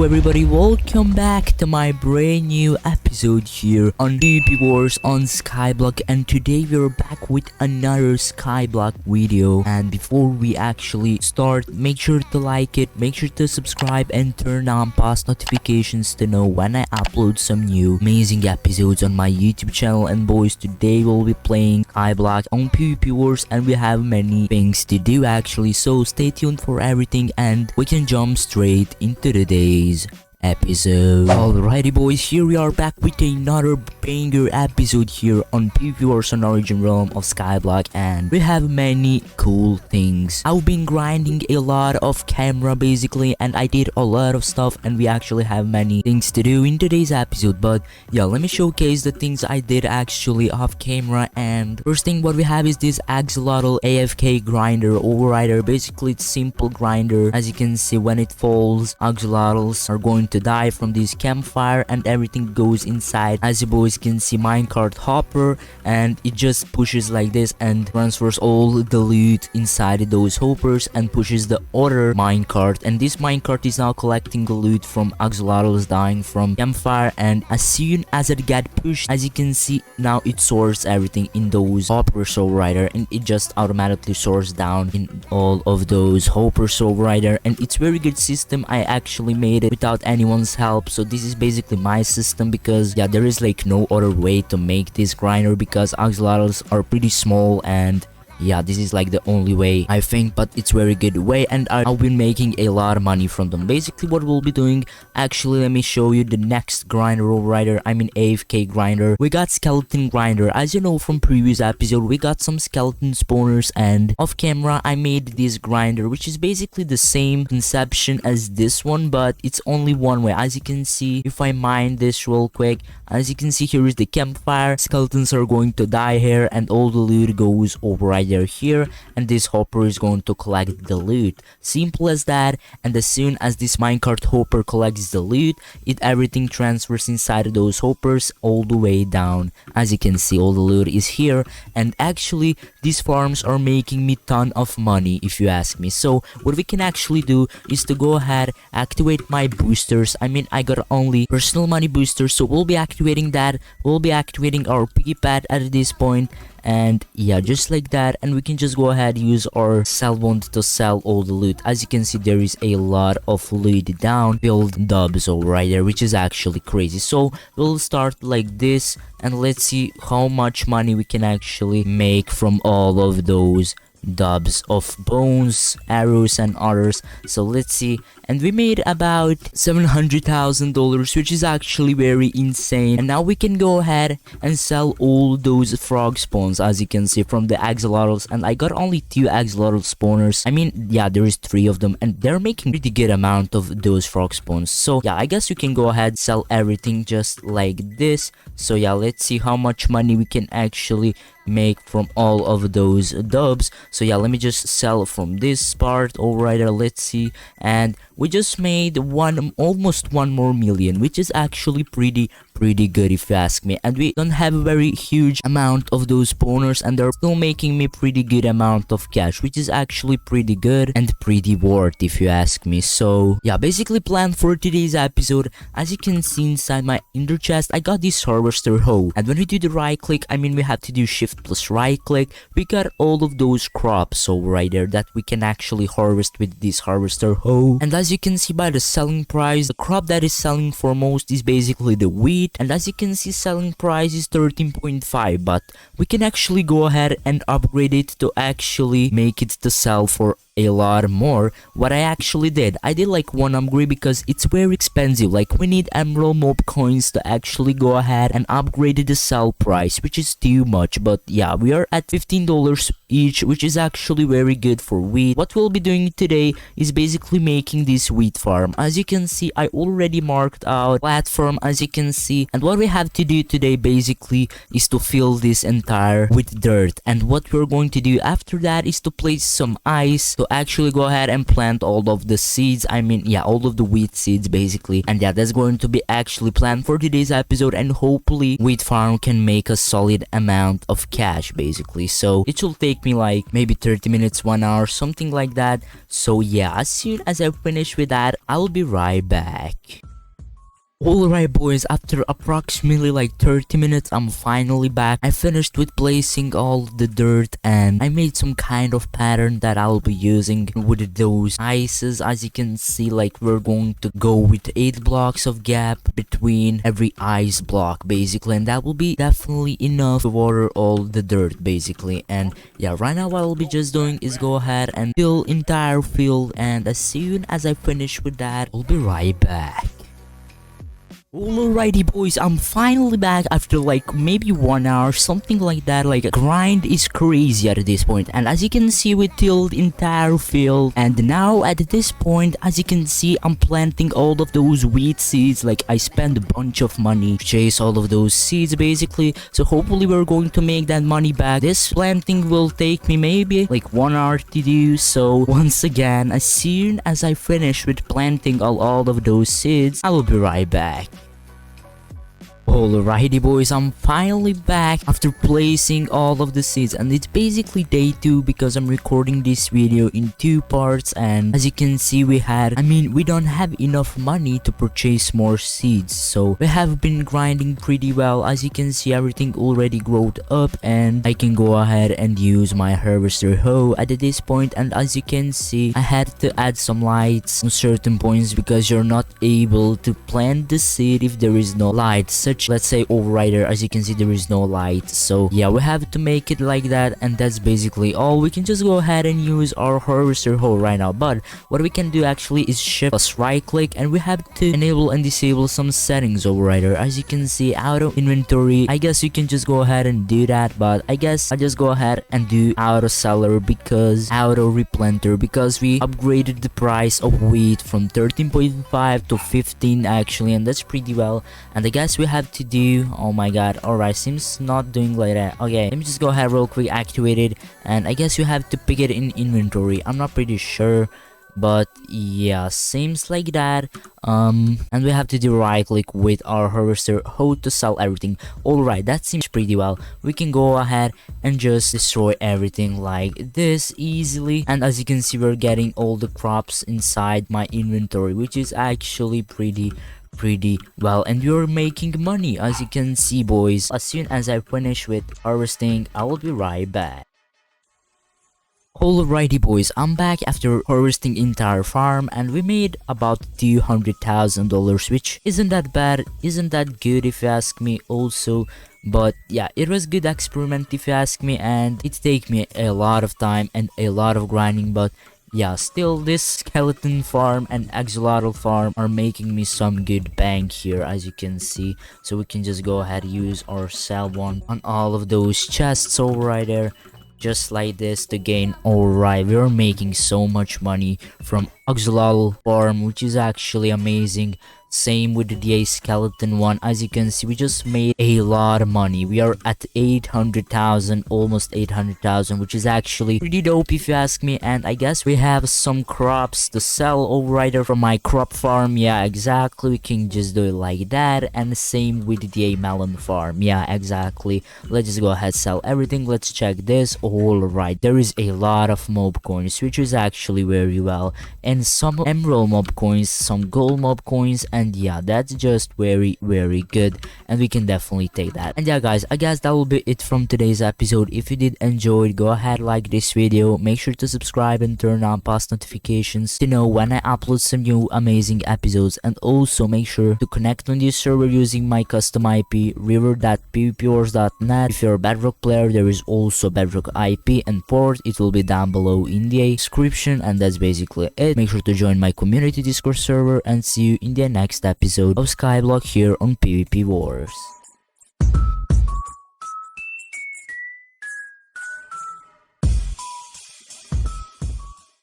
Hello everybody, welcome back to my brand new episode here on PvPWars on SkyBlock, and today we're back with another SkyBlock video. And before we actually start, make sure to like it, make sure to subscribe and turn on post notifications to know when I upload some new amazing episodes on my YouTube channel. And boys, today we'll be playing SkyBlock on PvPWars and we have many things to do actually, so stay tuned for everything and we can jump straight into today's episode. Alrighty boys, here we are back with another banger episode here on PvPWars on Origin Realm of SkyBlock, and we have many cool things. I've been grinding a lot of camera basically, and I did a lot of stuff, and we actually have many things to do in today's episode. But yeah, let me showcase the things I did actually off camera. And first thing what we have is this axolotl AFK grinder overrider. Basically it's simple grinder. As you can see, when it falls, axolotls are going to die from this campfire and everything goes inside. As you boys can see, minecart hopper, and it just pushes like this and transfers all the loot inside those hoppers and pushes the other minecart, and this minecart is now collecting the loot from axolotls dying from campfire. And as soon as it got pushed, as you can see, now it sorts everything in those hoppers overrider, and it just automatically sorts down in all of those hoppers overrider. And it's very good system. I actually made it without anyone's help, so this is basically my system, because yeah, there is like no other way to make this grinder because axolotls are pretty small, and yeah, this is like the only way I think, but it's very good way, and I've been making a lot of money from them. Basically what we'll be doing, actually let me show you the next grinder overrider, I mean AFK grinder. We got skeleton grinder. As you know from previous episode, we got some skeleton spawners, and off camera I made this grinder, which is basically the same conception as this one, but it's only one way. As you can see, if I mine this real quick, as you can see, here is the campfire, skeletons are going to die here, and all the loot goes overrider here, and this hopper is going to collect the loot. Simple as that. And as soon as this minecart hopper collects the loot, everything transfers inside of those hoppers all the way down. As you can see, all the loot is here, and actually these farms are making me ton of money if you ask me. So what we can actually do is to go ahead, activate my boosters. I mean, I got only personal money boosters, so we'll be activating that. We'll be activating our piggy pad at this point, and yeah, just like that. And we can just go ahead, use our sell wand to sell all the loot. As you can see, there is a lot of loot down, build dubs right there, which is actually crazy. So we'll start like this, and let's see how much money we can actually make from all of those dubs of bones, arrows and others. So let's see, and we made about $700,000, which is actually very insane. And now we can go ahead and sell all those frog spawns, as you can see, from the axolotls. And I got only 2 axolotl spawners. I mean, yeah, there is 3 of them, and they're making pretty good amount of those frog spawns. So yeah, I guess you can go ahead, sell everything just like this. So yeah, let's see how much money we can actually make from all of those dubs. So yeah, let me just sell from this part overrider. Let's see, and we just made almost 1 more million, which is actually pretty good if you ask me. And we don't have a very huge amount of those spawners, and they're still making me pretty good amount of cash, which is actually pretty good and pretty worth if you ask me. So yeah, basically plan for today's episode. As you can see inside my ender chest, I got this harvester hoe, and when we do the right click, I mean we have to do shift plus right click, we got all of those crops over right there that we can actually harvest with this harvester hoe. And as you can see by the selling price, the crop that is selling for most is basically the wheat, and as you can see, selling price is 13.5, but we can actually go ahead and upgrade it to actually make it to sell for a lot more. What I actually did, I did like 1 upgrade because it's very expensive. Like we need emerald mob coins to actually go ahead and upgrade the sell price, which is too much. But yeah, we are at $15 each, which is actually very good for wheat. What we'll be doing today is basically making this wheat farm. As you can see, I already marked out platform, as you can see, and what we have to do today basically is to fill this entire with dirt. And what we're going to do after that is to place some ice to actually go ahead and plant all of the seeds. I mean, yeah, all of the wheat seeds basically. And yeah, that's going to be actually planned for today's episode, and hopefully wheat farm can make a solid amount of cash basically. So it should take me like maybe 30 minutes, 1 hour, something like that. So yeah, as soon as I finish with that, I'll be right back. back. Alright boys, after approximately like 30 minutes, I'm finally back. I finished with placing all the dirt and I made some kind of pattern that I'll be using with those ices. As you can see, like we're going to go with 8 blocks of gap between every ice block basically, and that will be definitely enough to water all the dirt basically. And yeah, right now what I'll be just doing is go ahead and fill entire field, and as soon as I finish with that, I'll be right back. Alrighty boys, I'm finally back after like maybe 1 hour, something like that. Like grind is crazy at this point, and as you can see we tilled entire field, and now at this point as you can see I'm planting all of those wheat seeds. Like I spent a bunch of money to chase all of those seeds basically, so hopefully we're going to make that money back. This planting will take me maybe like 1 hour to do, so once again as soon as I finish with planting all of those seeds, I will be right back. Alrighty boys, I'm finally back after placing all of the seeds, and it's basically day 2 because I'm recording this video in 2 parts. And as you can see we don't have enough money to purchase more seeds, so we have been grinding pretty well. As you can see everything already growed up, and I can go ahead and use my harvester hoe at this point. And as you can see I had to add some lights on certain points because you're not able to plant the seed if there is no light, such let's say over right there. As you can see there is no light, so yeah, we have to make it like that, and that's basically all. We can just go ahead and use our harvester hoe right now, but what we can do actually is shift plus right click, and we have to enable and disable some settings over right there. As you can see auto inventory, I guess you can just go ahead and do that, but I guess I'll just go ahead and do auto seller because auto replanter, because we upgraded the price of wheat from 13.5 to 15 actually, and that's pretty well. And I guess we have to do, oh my god, alright, seems not doing like that. Okay, let me just go ahead real quick, activate it, and I guess you have to pick it in inventory. I'm not pretty sure, but yeah, seems like that. And we have to do right click with our harvester hoe to sell everything. Alright, that seems pretty well. We can go ahead and just destroy everything like this easily, and as you can see we're getting all the crops inside my inventory, which is actually pretty well, and you're making money. As you can see boys, as soon as I finish with harvesting, I will be right back. Alrighty boys, I'm back after harvesting entire farm, and we made about $200,000, which isn't that bad, isn't that good if you ask me also. But yeah, it was good experiment if you ask me, and it take me a lot of time and a lot of grinding, but yeah, still this skeleton farm and axolotl farm are making me some good bank here, as you can see. So we can just go ahead and use our sell one on all of those chests over right there, just like this to gain. Alright, we are making so much money from axolotl farm, which is actually amazing. Same with the skeleton one. As you can see we just made a lot of money. We are at 800,000, almost 800,000, which is actually pretty dope if you ask me. And I guess we have some crops to sell over right there from my crop farm. Yeah, exactly, we can just do it like that. And the same with the melon farm. Yeah, exactly, let's just go ahead sell everything. Let's check this. Alright, there is a lot of mob coins, which is actually very well, and some emerald mob coins, some gold mob coins, and yeah, that's just very good, and we can definitely take that. And yeah guys, I guess that will be it from today's episode. If you did enjoy, go ahead like this video, make sure to subscribe and turn on post notifications to know when I upload some new amazing episodes, and also make sure to connect on this server using my custom IP river.pvpwars.net. If you're a Bedrock player, there is also Bedrock IP and port, it will be down below in the description. And that's basically it. Make sure to join my community Discord server, and see you in the next episode of SkyBlock here on PvPWars.